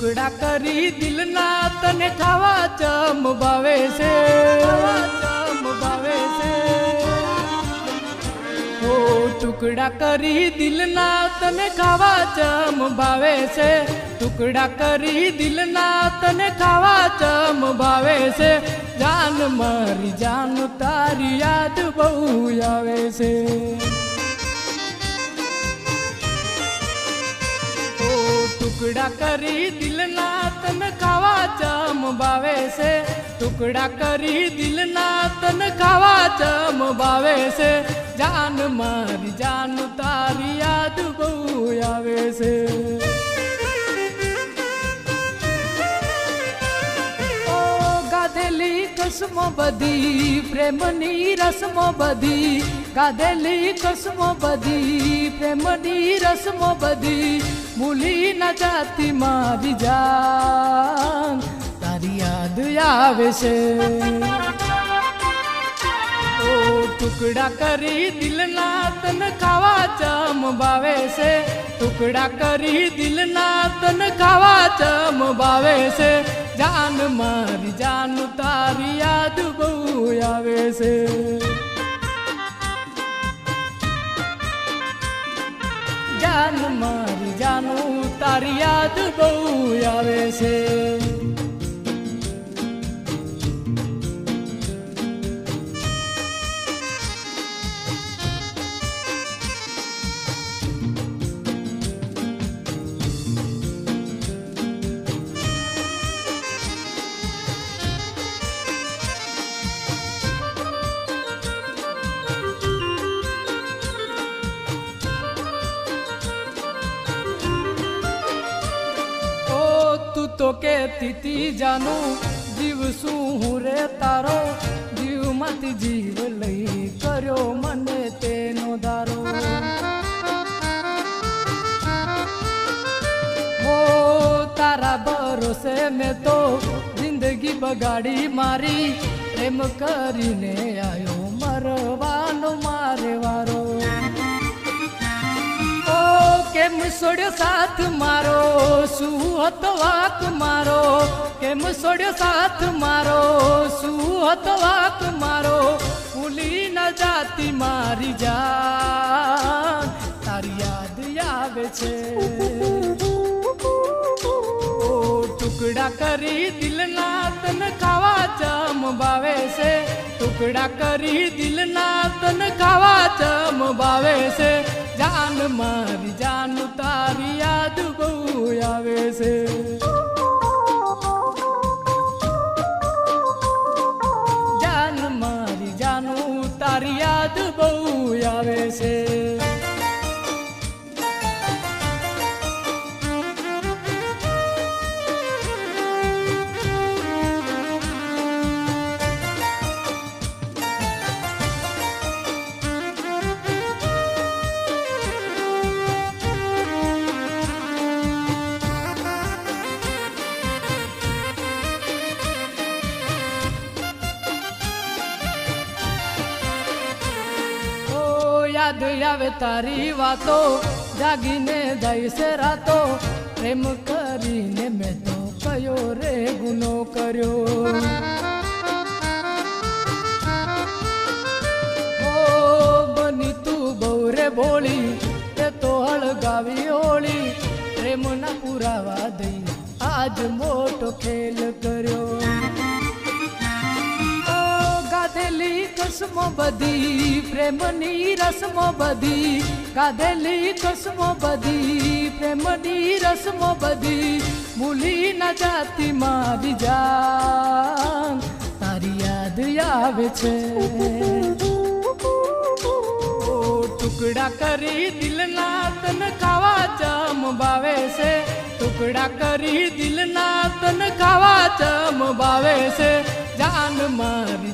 ટુકડા કરી દિલના તને ખાવા ચમ ભાવે છે, ચમ ભાવે છે. ઓ ટુકડા કરી દિલના તને ખાવા ચમ ભાવે છે, ટુકડા કરી દિલના તને ખાવા ચમ ભાવે છે. જાન મારી જાન તારી યાદ બહુ આવે છે. ટુકડા કરી દિલના તને ખાવા ચમ ભાવે છે, ટુકડા કરી દિલના તને ખાવા ચમ ભાવે છે. જાન મારી જાન તારી યાદ બહુ આવે છે. ઓ ગાધેલી કસમો બધી પ્રેમની રસમો બધી, ગાધેલી કસમો બધી પ્રેમની રસમો બધી, ભૂલી ન જાતી મારી જાન તારી યાદ આવે છે. ઓ ટુકડા કરી દિલના તને ખાવા ચમ ભાવે છે, ટુકડા કરી દિલના તને ખાવા ચમ ભાવે છે. જાન મારી જાન તારી યાદ બહુ આવે છે. જાન મારી જાનું તારી યાદ બહુ આવે છે. તો કેતી તી જાનું જીવ શું હું રે તારો, જીવમાંથી જીવ લઈ કર્યો મને તેનો ધારો. હો તારા ભરોસે મેં તો જિંદગી બગાડી મારી, પ્રેમ કરીને આયો મરવાનો મારે વારો. કેમ છોડ્યો સાથ મારો, શું હતો વાક મારો, કેમ છોડ્યો સાથ મારો, શું હતો વાક મારો, ભૂલી ન જાતી મારી જાન તારી યાદ આવે છે. ઓ ટુકડા કરી દિલના તને ખાવા ચમ ભાવે છે, ટુકડા કરી દિલના તને ખાવા ચમ ભાવે છે. જાન મારી જાન તારી યાદ બહુ આવે છે. જાન મારી જાનું તારી યાદ બહુ આવે છે. યાદ આવે તારી વાતો, જાગીને જાય છે રાતો, પ્રેમ કરીને મેં તો કયો રે ગુનો કર્યો. ઓ બની તું બહુ રે ભોળી, તે તો હળગાવી હોળી, પ્રેમના પુરાવા દઈ આજ મોટો ખેલ કર્યો. ગાધેલી કસમો બધી પ્રેમની રસમો બધી, ગાધેલી કસમો બધી પ્રેમની રસમો બધી, ભૂલી ન જાતી મારી જાન તારી યાદ આવે છે. ઓ ટુકડા કરી દિલના તને ખાવા ચમ ભાવે છે, ટુકડા કરી દિલના તને ખાવા ચમ ભાવે છે. જાન મારી